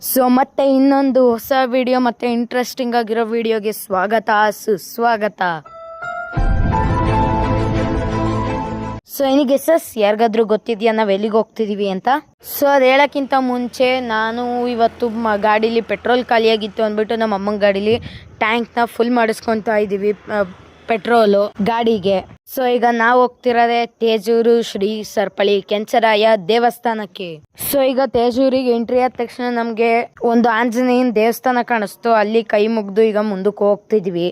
So ಮತ್ತೆ ಇನ್ನೊಂದು ಹೊಸ ವಿಡಿಯೋ ಮತ್ತೆ ಇಂಟ್ರೆಸ್ಟಿಂಗ್ ಆಗಿರೋ ವಿಡಿಯೋಗೆ ಸ್ವಾಗತ ಸುಸ್ವಾಗತ. ಸೊ ಏನಿಗೆ ಸಸ್ ಯಾರಿಗಾದ್ರೂ ಗೊತ್ತಿದ್ಯಾ ನಾವ್ ಎಲ್ಲಿಗೆ ಹೋಗ್ತಿದೀವಿ ಅಂತ? ಸೊ ಅದು ಹೇಳಕ್ಕಿಂತ ಮುಂಚೆ ನಾನು ಇವತ್ತು ಗಾಡೀಲಿ ಪೆಟ್ರೋಲ್ ಖಾಲಿಯಾಗಿತ್ತು ಅಂದ್ಬಿಟ್ಟು ನಮ್ಮ ಅಮ್ಮನ ಗಾಡೀಲಿ ಟ್ಯಾಂಕ್ನ ಫುಲ್ ಮಾಡಿಸ್ಕೊತಾ ಇದ್ದೀವಿ ಪೆಟ್ರೋಲು ಗಾಡಿಗೆ. ಸೊ ಈಗ ನಾವು ಹೋಗ್ತಿರೋದೇ ತೇಜೂರು ಶ್ರೀ ಸರ್ಪಳಿ ಕೆಂಚರಾಯ ದೇವಸ್ಥಾನಕ್ಕೆ. ಸೊ ಈಗ ತೇಜೂರಿಗೆ ಎಂಟ್ರಿ ಆದ ತಕ್ಷಣ ನಮ್ಗೆ ಒಂದು ಆಂಜನೇಯನ ದೇವಸ್ಥಾನ ಕಾಣಿಸ್ತು. ಅಲ್ಲಿ ಕೈ ಮುಗ್ದು ಈಗ ಮುಂದಕ್ಕೆ ಹೋಗ್ತಿದ್ವಿ.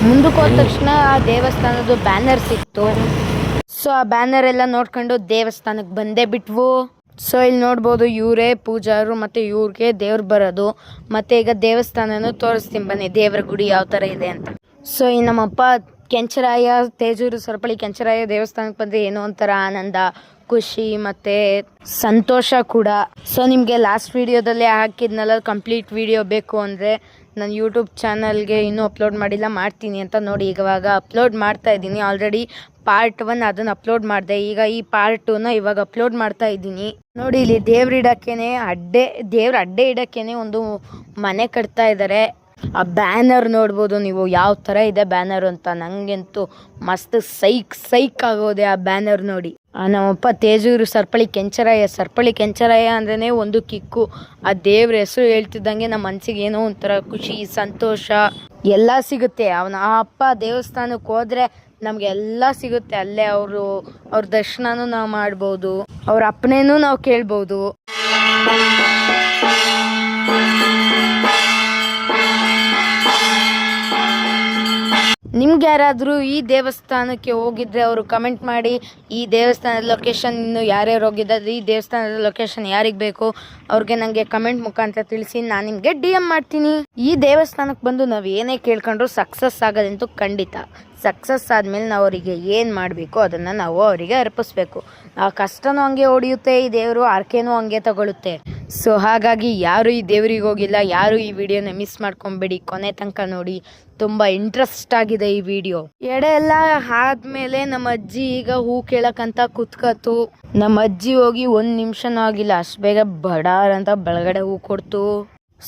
ಮುಂದಕ್ಕೆ ಹೋದ ತಕ್ಷಣ ಆ ದೇವಸ್ಥಾನದ ಬ್ಯಾನರ್ ಸಿಕ್ತು. ಸೊ ಆ ಬ್ಯಾನರ್ ಎಲ್ಲ ನೋಡ್ಕೊಂಡು ದೇವಸ್ಥಾನಕ್ಕೆ ಬಂದೇ ಬಿಟ್ವು. ಸೊ ಇಲ್ಲಿ ನೋಡ್ಬೋದು ಇವರೇ ಪೂಜಾರು ಮತ್ತೆ ಇವ್ರಿಗೆ ದೇವ್ರು ಬರೋದು. ಮತ್ತೆ ಈಗ ದೇವಸ್ಥಾನನೂ ತೋರಿಸ್ತೀನಿ ಬನ್ನಿ, ದೇವರ ಗುಡಿ ಯಾವ ತರ ಇದೆ ಅಂತ. ಸೊ ಈ ನಮ್ಮಪ್ಪ ಕೆಂಚರಾಯ ತೇಜೂರು ಸರಪಳಿ ಕೆಂಚರಾಯ ದೇವಸ್ಥಾನಕ್ಕೆ ಬಂದರೆ ಏನೋ ಒಂಥರ ಆನಂದ, ಖುಷಿ ಮತ್ತು ಸಂತೋಷ ಕೂಡ. ಸೊ ನಿಮಗೆ ಲಾಸ್ಟ್ ವಿಡಿಯೋದಲ್ಲೇ ಹಾಕಿದ್ನಲ್ಲ ಕಂಪ್ಲೀಟ್ ವಿಡಿಯೋ ಬೇಕು ಅಂದರೆ ನಾನು ಯೂಟ್ಯೂಬ್ ಚಾನಲ್ಗೆ ಇನ್ನೂ ಅಪ್ಲೋಡ್ ಮಾಡಿಲ್ಲ, ಮಾಡ್ತೀನಿ ಅಂತ ನೋಡಿ ಇವಾಗ ಅಪ್ಲೋಡ್ ಮಾಡ್ತಾ ಇದ್ದೀನಿ. ಆಲ್ರೆಡಿ ಪಾರ್ಟ್ 1 ಅದನ್ನು ಅಪ್ಲೋಡ್ ಮಾಡಿದೆ. ಈಗ ಈ ಪಾರ್ಟ್ 2ನ ಇವಾಗ ಅಪ್ಲೋಡ್ ಮಾಡ್ತಾ ಇದ್ದೀನಿ. ನೋಡಿ ಇಲ್ಲಿ ದೇವ್ರ ಅಡ್ಡೆ ಇಡಕ್ಕೇನೆ ಒಂದು ಮನೆ ಕಟ್ತಾ ಇದ್ದಾರೆ. ಆ ಬ್ಯಾನರ್ ನೋಡ್ಬೋದು ನೀವು ಯಾವ ಥರ ಇದೆ ಬ್ಯಾನರ್ ಅಂತ. ನನಗಂತೂ ಮಸ್ತ್ ಸೈಕ್ ಆಗೋದೆ ಆ ಬ್ಯಾನರ್ ನೋಡಿ. ನಮ್ಮಪ್ಪ ತೇಜೂರು ಸರ್ಪಳಿ ಕೆಂಚರಾಯ ಅಂದ್ರೇ ಒಂದು ಕಿಕ್ಕು. ಆ ದೇವ್ರ ಹೆಸರು ಹೇಳ್ತಿದ್ದಂಗೆ ನಮ್ಮ ಮನಸ್ಸಿಗೆ ಏನೋ ಒಂಥರ ಖುಷಿ, ಸಂತೋಷ ಎಲ್ಲ ಸಿಗುತ್ತೆ. ಆ ಅಪ್ಪ ದೇವಸ್ಥಾನಕ್ಕೆ ಹೋದ್ರೆ ನಮ್ಗೆ ಎಲ್ಲ ಸಿಗುತ್ತೆ. ಅಲ್ಲೇ ಅವ್ರ ದರ್ಶನನೂ ನಾವು ಮಾಡ್ಬೋದು, ಅವ್ರ ಅಪ್ಪನೇನೂ ನಾವು ಕೇಳ್ಬೋದು. ನಿಮ್ಗೆ ಯಾರಾದರೂ ಈ ದೇವಸ್ಥಾನಕ್ಕೆ ಹೋಗಿದ್ರೆ ಅವರು ಕಮೆಂಟ್ ಮಾಡಿ. ಈ ದೇವಸ್ಥಾನದ ಲೊಕೇಶನ್ ಇನ್ನು ಯಾರ್ಯಾರು ಹೋಗಿದ್ದಾರೆ, ಈ ದೇವಸ್ಥಾನದ ಲೊಕೇಶನ್ ಯಾರಿಗೆ ಬೇಕು ಅವ್ರಿಗೆ ನನಗೆ ಕಮೆಂಟ್ ಮುಖಾಂತರ ತಿಳಿಸಿ, ನಾನು ನಿಮಗೆ DM ಮಾಡ್ತೀನಿ. ಈ ದೇವಸ್ಥಾನಕ್ಕೆ ಬಂದು ನಾವು ಏನೇ ಕೇಳ್ಕೊಂಡ್ರು ಸಕ್ಸಸ್ ಆಗೋದಂತೂ ಖಂಡಿತ. ಸಕ್ಸಸ್ ಆದಮೇಲೆ ನಾವು ಅವರಿಗೆ ಏನು ಮಾಡಬೇಕು ಅದನ್ನು ನಾವು ಅವರಿಗೆ ಅರ್ಪಿಸ್ಬೇಕು. ಆ ಕಷ್ಟನೂ ಹಂಗೆ ಹೊಡೆಯುತ್ತೆ ಈ ದೇವರು, ಆರ್ಕೆನೂ ಹಂಗೆ ತಗೊಳುತ್ತೆ. ಸೊ ಹಾಗಾಗಿ ಯಾರು ಈ ದೇವ್ರಿಗೆ ಹೋಗಿಲ್ಲ, ಯಾರು ಈ ವಿಡಿಯೋನ ಮಿಸ್ ಮಾಡ್ಕೊಂಬೇಡಿ, ಕೊನೆ ತನಕ ನೋಡಿ. ತುಂಬ ಇಂಟ್ರೆಸ್ಟ್ ಆಗಿದೆ ಈ ವಿಡಿಯೋ. ಎಡೆ ಎಲ್ಲ ಆದ್ಮೇಲೆ ನಮ್ಮ ಅಜ್ಜಿ ಈಗ ಹೂ ಕೇಳಕ್ಕಂತ ಕುತ್ಕತ್ತು. ನಮ್ಮ ಅಜ್ಜಿ ಹೋಗಿ 1 ನಿಮಿಷನೂ ಆಗಿಲ್ಲ, ಅಷ್ಟು ಬೇಗ ಬಡಾರ್ ಅಂತ ಬೆಳಗಡೆ ಹೂ ಕೊಡ್ತು.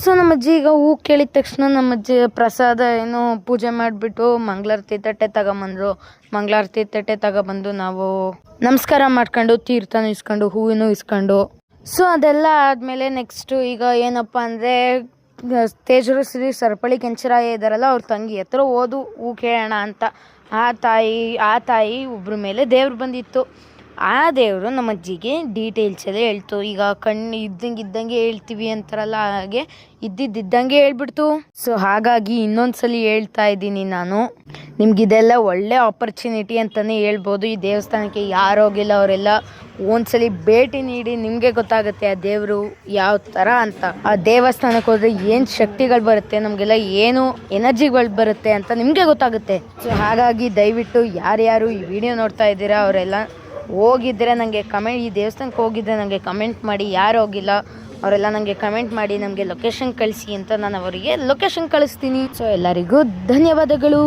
ಸೊ ನಮ್ಮ ಅಜ್ಜಿ ಈಗ ಹೂ ಕೇಳಿದ ತಕ್ಷಣ ನಮ್ಮ ಅಜ್ಜಿ ಪ್ರಸಾದ ಏನೋ ಪೂಜೆ ಮಾಡಿಬಿಟ್ಟು ಮಂಗಳಾರತಿ ತಟ್ಟೆ ತಗೊಬಂದು ನಾವು ನಮಸ್ಕಾರ ಮಾಡ್ಕೊಂಡು ತೀರ್ಥನೂ ಇಸ್ಕೊಂಡು ಹೂವಿನೂ ಇಸ್ಕೊಂಡು. ಸೊ ಅದೆಲ್ಲ ಆದಮೇಲೆ ನೆಕ್ಸ್ಟು ಈಗ ಏನಪ್ಪ ಅಂದರೆ ತೇಜೂರು ಶ್ರೀ ಸರ್ಪಳಿ ಕೆಂಚರಾಯ ಇದ್ದಾರಲ್ಲ ಅವ್ರ ತಂಗಿ ಹತ್ರ ಹೂ ಕೇಳೋಣ ಅಂತ. ಆ ತಾಯಿ ಒಬ್ಬರ ಮೇಲೆ ದೇವ್ರು ಬಂದಿತ್ತು. ಆ ದೇವರು ನಮ್ಮ ಅಜ್ಜಿಗೆ ಡೀಟೇಲ್ಸ್ ಎಲ್ಲ ಹೇಳ್ತು. ಈಗ ಕಣ್ಣು ಇದ್ದಂಗೆ ಹೇಳ್ತೀವಿ ಅಂತಾರಲ್ಲ, ಹಾಗೆ ಇದ್ದಂಗೆ ಹೇಳ್ಬಿಡ್ತು. ಸೊ ಹಾಗಾಗಿ ಇನ್ನೊಂದ್ಸಲಿ ಹೇಳ್ತಾ ಇದ್ದೀನಿ ನಾನು, ನಿಮ್ಗಿದೆಲ್ಲ ಒಳ್ಳೆ ಆಪರ್ಚುನಿಟಿ ಅಂತಲೇ ಹೇಳ್ಬೋದು. ಈ ದೇವಸ್ಥಾನಕ್ಕೆ ಯಾರು ಹೋಗಿಲ್ಲ ಅವರೆಲ್ಲ ಒಂದ್ಸಲಿ ಭೇಟಿ ನೀಡಿ, ನಿಮಗೆ ಗೊತ್ತಾಗುತ್ತೆ ಆ ದೇವರು ಯಾವ ಥರ ಅಂತ. ಆ ದೇವಸ್ಥಾನಕ್ಕೆ ಹೋದರೆ ಏನು ಶಕ್ತಿಗಳು ಬರುತ್ತೆ, ನಮಗೆಲ್ಲ ಏನು ಎನರ್ಜಿಗಳು ಬರುತ್ತೆ ಅಂತ ನಿಮಗೆ ಗೊತ್ತಾಗುತ್ತೆ. ಸೊ ಹಾಗಾಗಿ ದಯವಿಟ್ಟು ಯಾರ್ಯಾರು ಈ ವಿಡಿಯೋ ನೋಡ್ತಾ ಇದ್ದೀರಾ ಅವರೆಲ್ಲ ಹೋಗಿದ್ರೆ ನನಗೆ ಈ ದೇವಸ್ಥಾನಕ್ಕೆ ಹೋಗಿದ್ರೆ ನನಗೆ ಕಮೆಂಟ್ ಮಾಡಿ. ಯಾರು ಹೋಗಿಲ್ಲ ಅವರೆಲ್ಲ ನನಗೆ ಕಮೆಂಟ್ ಮಾಡಿ ನಮಗೆ ಲೊಕೇಶನ್ ಕಳಿಸಿ ಅಂತ ನಾನು ಅವರಿಗೆ ಲೊಕೇಶನ್ ಕಳಿಸ್ತೀನಿ. ಸೊ ಎಲ್ಲರಿಗೂ ಧನ್ಯವಾದಗಳು.